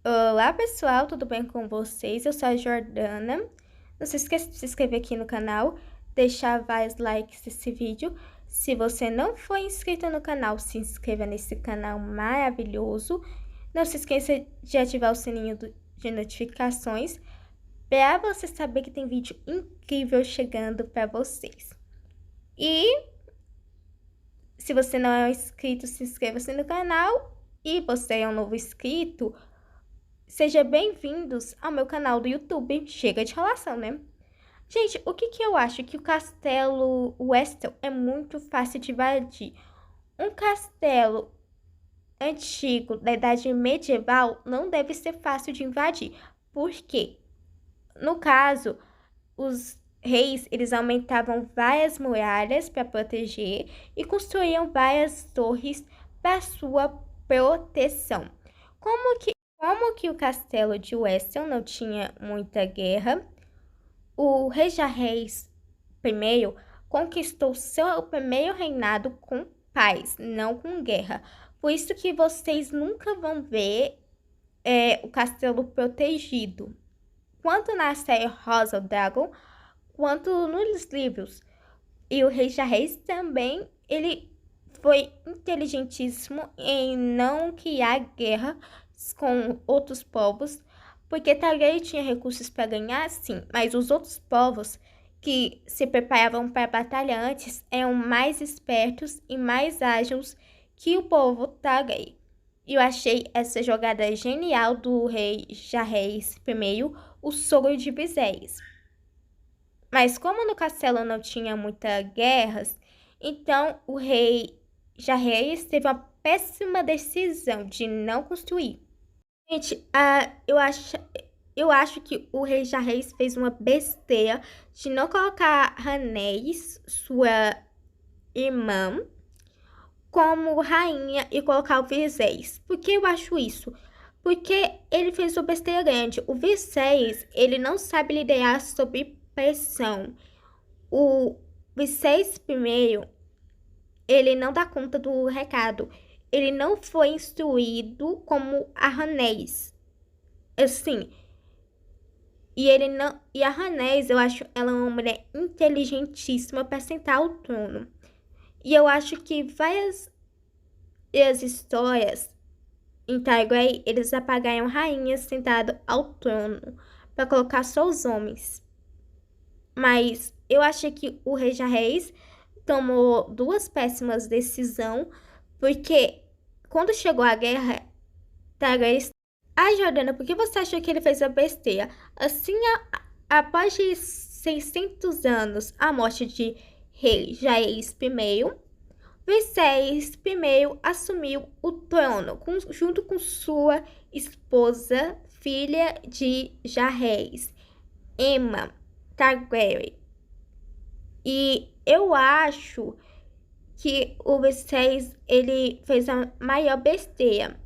Olá pessoal, tudo bem com vocês? Eu sou a Jordana. Não se esqueça de se inscrever aqui no canal, deixar vários likes nesse vídeo. Se você não for inscrito no canal, se inscreva nesse canal maravilhoso. Não se esqueça de ativar o sininho de notificações para você saber que tem vídeo incrível chegando para vocês. E se você não é um inscrito, se inscreva-se no canal. E você é um novo inscrito, sejam bem-vindos ao meu canal do YouTube. Chega de enrolação, né? Gente, o que eu acho? Que o castelo Weston é muito fácil de invadir. Um castelo antigo da Idade Medieval não deve ser fácil de invadir. Por quê? No caso, os reis, eles aumentavam várias muralhas para proteger e construíam várias torres para sua proteção. Como que o castelo de Weston não tinha muita guerra, o rei Jarreis I conquistou seu primeiro reinado com paz, não com guerra. Por isso que vocês nunca vão ver o castelo protegido, quanto na série House of Dragon, quanto nos livros. E o rei Jarreis também, ele foi inteligentíssimo em não criar guerra com outros povos, porque Targaryen tinha recursos para ganhar, sim, mas os outros povos que se preparavam para a batalha antes eram mais espertos e mais ágeis que o povo Targaryen. E eu achei essa jogada genial do rei Jarreis I, o sogro de Viserys. Mas como no castelo não tinha muitas guerras, então o rei Jarreis teve uma péssima decisão de não construir. Gente, eu acho que o rei Jarreis fez uma besteira de não colocar Rhaenys, sua irmã, como rainha e colocar o Viserys. Por que eu acho isso? Porque ele fez uma besteira grande. O Viserys, ele não sabe liderar sob pressão. O Viserys I, ele não dá conta do recado. Ele não foi instruído como a Rhaenys. Assim, e a Rhaenys, eu acho ela uma mulher inteligentíssima para sentar ao trono. E eu acho que várias as histórias em Targaryen, eles apagaram rainhas sentadas ao trono para colocar só os homens. Mas eu achei que o rei Jarreis tomou duas péssimas decisões, porque quando chegou a guerra, Targaryen... Ai, Jordana, por que você achou que ele fez a besteira? Assim, após de 600 anos, a morte de rei Jarreis I, Viserys I assumiu o trono junto com sua esposa, filha de Jarreis, Aemma Targaryen. E eu acho que o Viserys, ele fez a maior besteira.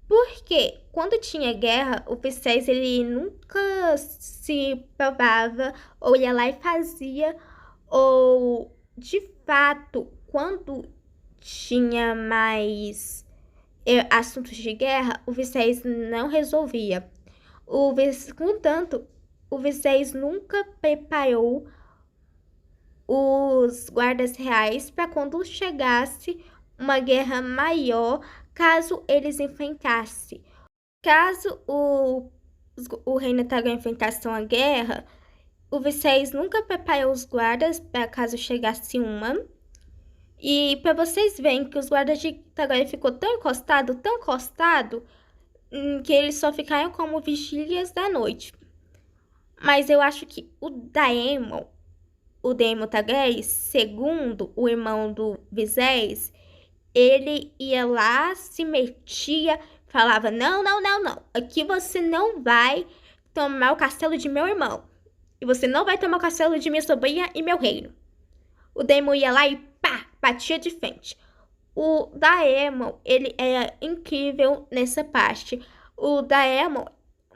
Porque quando tinha guerra, o Viserys, ele nunca se provava, ou ia lá e fazia, ou de fato, quando tinha mais assuntos de guerra, o Viserys não resolvia. Contanto, o Viserys nunca preparou os guardas reais para quando chegasse uma guerra maior, caso eles enfrentassem. Caso o reino Targaryen enfrentasse uma guerra, o Viserys nunca preparou os guardas para caso chegasse uma. E para vocês verem que os guardas de Targaryen ficou tão encostado, que eles só ficaram como vigílias da noite. Mas eu acho que o Daemon Targaryen, segundo o irmão do Viserys, ele ia lá, se metia, falava, não, não, não, não, aqui você não vai tomar o castelo de meu irmão. E você não vai tomar o castelo de minha sobrinha e meu reino. O Daemon ia lá e pá, batia de frente. O Daemon, ele era incrível nessa parte. O Daemon,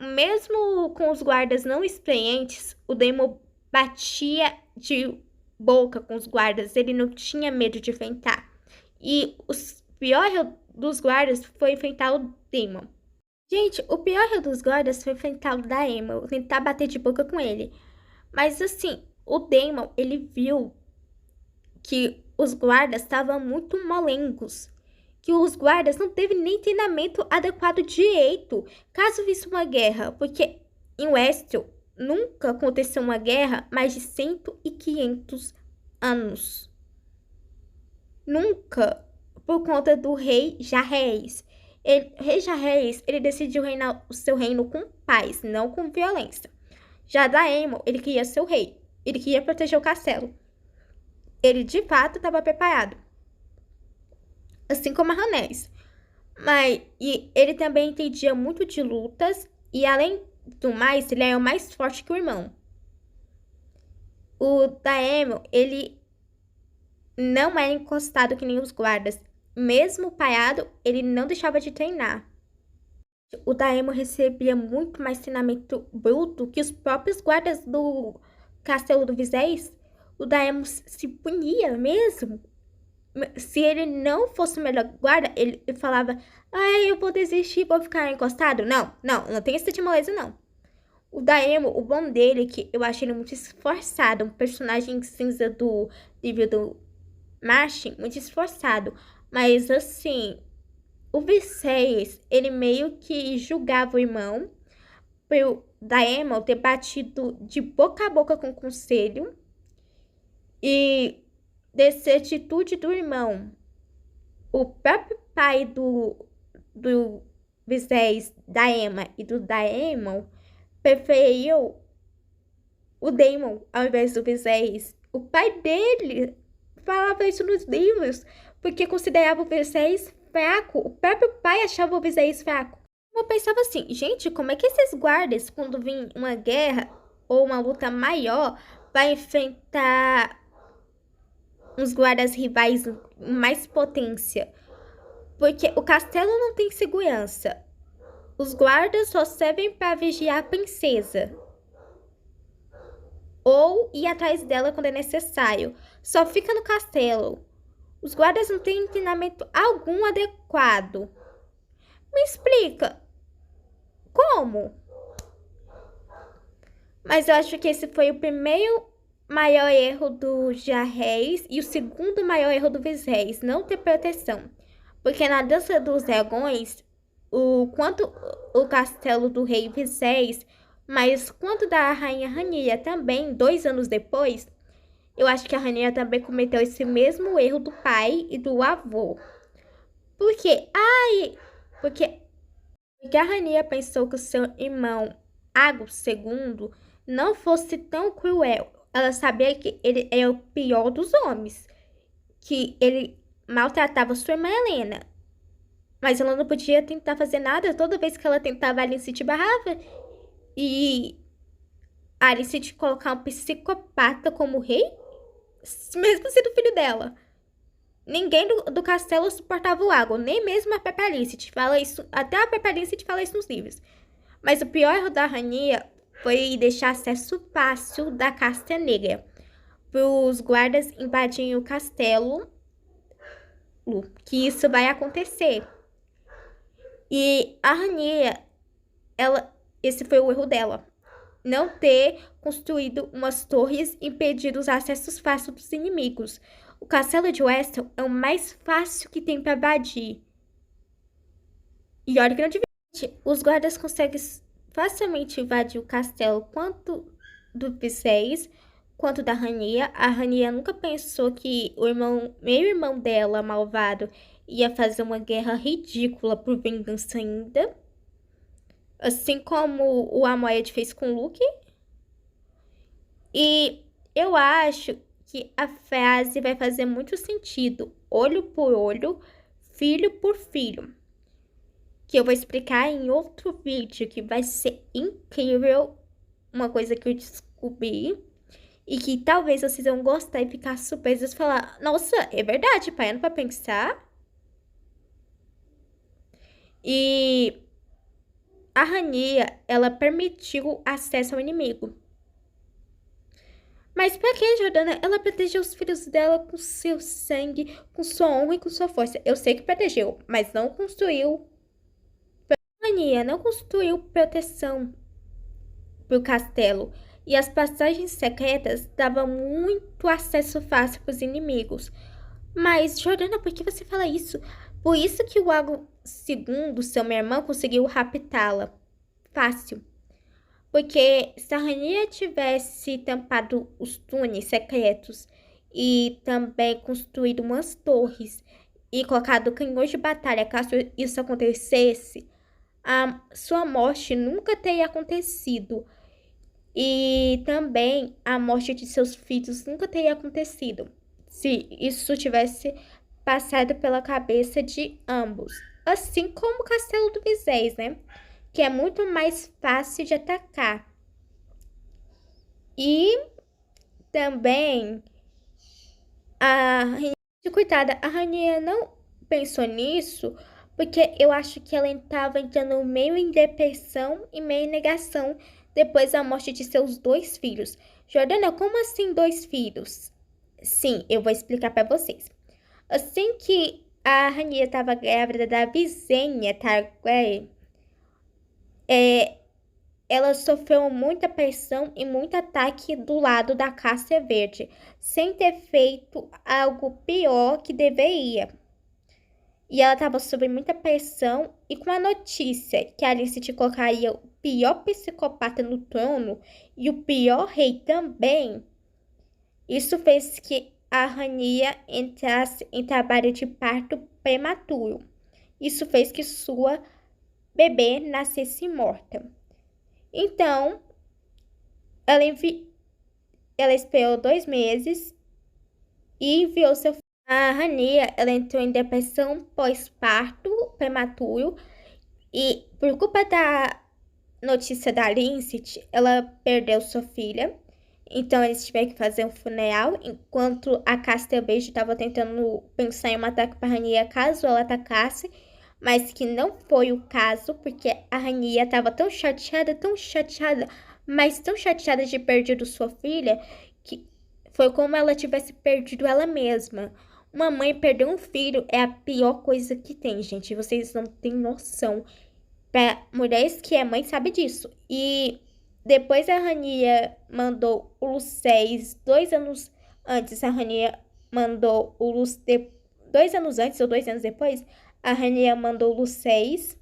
mesmo com os guardas não experientes, o Daemon batia de boca com os guardas, ele não tinha medo de enfrentar. E o pior dos guardas foi enfrentar o Daemon. Gente, o pior erro dos guardas foi enfrentar o Daemon, tentar bater de boca com ele. Mas assim, o Daemon, ele viu que os guardas estavam muito molengos. Que os guardas não teve nem treinamento adequado direito, caso visse uma guerra. Porque em Westeros nunca aconteceu uma guerra mais de 100 e 500 anos. Nunca, por conta do rei Jaehaerys. Rei Jaehaerys, ele decidiu reinar o seu reino com paz, não com violência. Já Daemon, ele queria ser o rei. Ele queria proteger o castelo. Ele, de fato, estava preparado. Assim como a Rhaenys. Mas e ele também entendia muito de lutas. E, além do mais, ele era mais forte que o irmão. O Daemon, ele não era encostado que nem os guardas. Mesmo parado, ele não deixava de treinar. O Daemon recebia muito mais treinamento bruto que os próprios guardas do castelo do Viserys. O Daemon se punia mesmo. Se ele não fosse o melhor guarda, ele falava: ai, eu vou desistir, vou ficar encostado. Não tem essa de moleza, não. O Daemon, o bom dele é que eu achei ele muito esforçado. Um personagem cinza do livro do Martin, muito esforçado. Mas assim, o Viserys, ele meio que julgava o irmão por Daemon ter batido de boca a boca com o conselho e dessa atitude do irmão. O próprio pai do Viserys, Daemon e do Daemon preferiu o Daemon ao invés do Viserys. O pai dele falava isso nos livros porque considerava o Viserys fraco. O próprio pai achava o Viserys fraco. Eu pensava assim, gente, como é que esses guardas, quando vem uma guerra ou uma luta maior, vai enfrentar uns guardas rivais com mais potência? Porque o castelo não tem segurança. Os guardas só servem para vigiar a princesa. Ou ir atrás dela quando é necessário. Só fica no castelo. Os guardas não têm treinamento algum adequado. Me explica. Como? Mas eu acho que esse foi o primeiro maior erro do Jaehaerys e o segundo maior erro do Viserys, não ter proteção. Porque na Dança dos Dragões, quanto o castelo do rei Viserys, mas quanto da rainha Rhaenyra também, 2 anos depois, eu acho que a Rhaenyra também cometeu esse mesmo erro do pai e do avô. Por quê? Porque a Rhaenyra pensou que o seu irmão Aegon II não fosse tão cruel. Ela sabia que ele era o pior dos homens, que ele maltratava sua irmã Helena. Mas ela não podia tentar fazer nada. Toda vez que ela tentava, a Alicente barrava. E a Alicente colocar um psicopata como rei, mesmo sendo filho dela. Ninguém do castelo suportava o Aegon, nem mesmo a Pepe Alicent fala isso, até a Pepe Alicent fala isso nos livros. Mas o pior erro da Rhaenyra foi deixar acesso fácil da Casta Negra para os guardas invadirem o castelo, que isso vai acontecer. E a Rhaenyra, esse foi o erro dela. Não ter construído umas torres e impedido os acessos fáceis dos inimigos. O castelo de Westeros é o mais fácil que tem para invadir. E olha que não divide. Os guardas conseguem facilmente invadir o castelo, quanto do Viserys, quanto da Rhaenyra. A Rhaenyra nunca pensou que o meio irmão dela, malvado, ia fazer uma guerra ridícula por vingança ainda. Assim como o Amoed fez com o Luke. E eu acho que a frase vai fazer muito sentido. Olho por olho, filho por filho. Que eu vou explicar em outro vídeo, que vai ser incrível. Uma coisa que eu descobri. E que talvez vocês vão gostar e ficar surpresos e falar: nossa, é verdade, parando pra pensar. E a Rhaenyra, ela permitiu acesso ao inimigo. Mas pra que, Jordana? Ela protegeu os filhos dela com seu sangue, com sua honra e com sua força. Eu sei que protegeu, mas não construiu. Rania não construiu proteção para o castelo e as passagens secretas davam muito acesso fácil para os inimigos. Mas, Jordana, por que você fala isso? Por isso que o Ago II, seu meu irmão, conseguiu raptá-la. Fácil. Porque se a Rania tivesse tampado os túneis secretos e também construído umas torres e colocado canhões de batalha caso isso acontecesse, a sua morte nunca teria acontecido. E também a morte de seus filhos nunca teria acontecido se isso tivesse passado pela cabeça de ambos. Assim como o Castelo do Visés, né? Que é muito mais fácil de atacar. E também coitada, a Rania não pensou nisso porque eu acho que ela estava entrando meio em depressão e meio em negação depois da morte de seus 2 filhos. Jordana, como assim 2 filhos? Sim, eu vou explicar para vocês. Assim que a Rania estava grávida da Visenya Targaryen, ela sofreu muita pressão e muito ataque do lado da Cássia Verde, sem ter feito algo pior que deveria. E ela estava sob muita pressão e com a notícia que a Alicent colocaria o pior psicopata no trono e o pior rei também, isso fez que a Rania entrasse em trabalho de parto prematuro. Isso fez que sua bebê nascesse morta. Então, ela esperou 2 meses e enviou seu filho. A Rania, ela entrou em depressão pós-parto prematuro e por culpa da notícia da Alicent, ela perdeu sua filha. Então eles tiveram que fazer um funeral, enquanto a Cássia Verde estava tentando pensar em um ataque para a Rania caso ela atacasse, mas que não foi o caso, porque a Rania estava tão chateada, mas tão chateada de perder sua filha, que foi como ela tivesse perdido ela mesma. Uma mãe perder um filho é a pior coisa que tem, gente. Vocês não têm noção. Para mulheres que é mãe sabe disso. E depois a Rania mandou o Lucés 2 anos antes. A Rania mandou o Lucés 2 anos antes ou 2 anos depois. A Rania mandou o Lucés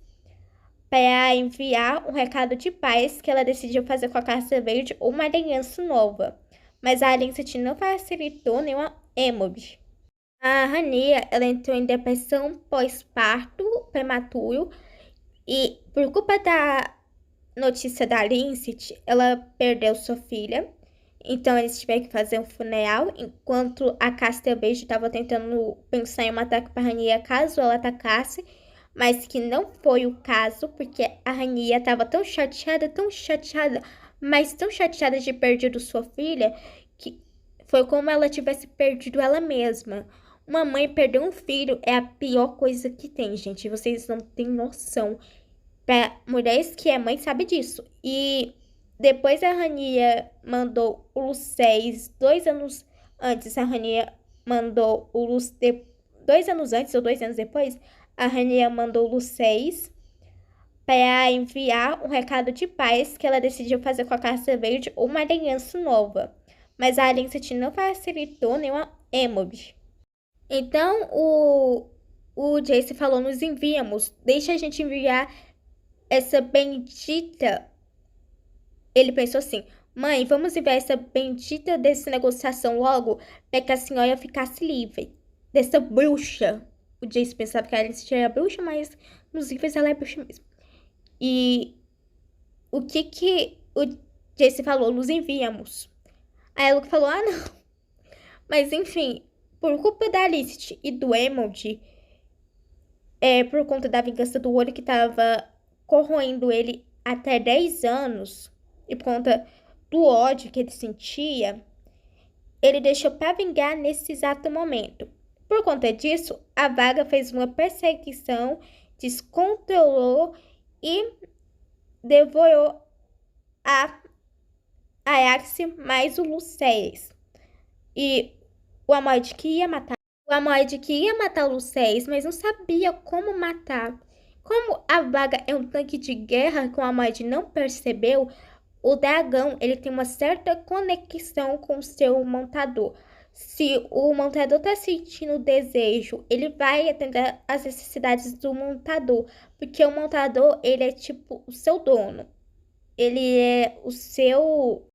para enviar um recado de paz que ela decidiu fazer com a Cássia Verde uma aliança nova. Mas a aliança não facilitou nenhuma emoji. A Rania, ela entrou em depressão pós-parto prematuro e por culpa da notícia da Alicent, ela perdeu sua filha. Então eles tiveram que fazer um funeral, enquanto a Cássia Verde estava tentando pensar em um ataque para a Rania caso ela atacasse, mas que não foi o caso, porque a Rania estava tão chateada, mas tão chateada de perder sua filha, que foi como ela tivesse perdido ela mesma. Uma mãe perder um filho é a pior coisa que tem, gente. Vocês não têm noção. Para mulheres que é mãe sabe disso. E depois a Rania mandou o Lucés 2 anos antes. A Rania mandou o Lucés 2 anos antes ou 2 anos depois. A Rania mandou o Lucés para enviar um recado de paz que ela decidiu fazer com a Cássia Verde uma aliança nova. Mas a aliança não facilitou nenhuma emoji. Então o Jace falou: nos enviamos, deixa a gente enviar essa bendita. Ele pensou assim: mãe, vamos enviar essa bendita dessa negociação logo para que a senhora ficasse livre dessa bruxa. O Jace pensava que a Alice era bruxa, mas nos livros ela é bruxa mesmo. E o que o Jace falou? Nos enviamos. Aí a Luke falou: ah, não. Mas enfim, por culpa da Alice e do Emoji, por conta da vingança do olho que tava corroendo ele até 10 anos, e por conta do ódio que ele sentia, ele deixou para vingar nesse exato momento. Por conta disso, a Vaga fez uma perseguição, descontrolou e devorou a Ajax mais o Lucés. E o Amoyd que ia matar o Lucés, mas não sabia como matar. Como a vaga é um tanque de guerra, como a Mad não percebeu, o dragão ele tem uma certa conexão com o seu montador. Se o montador está sentindo desejo, ele vai atender às necessidades do montador, porque o montador ele é tipo o seu dono. Ele é o seu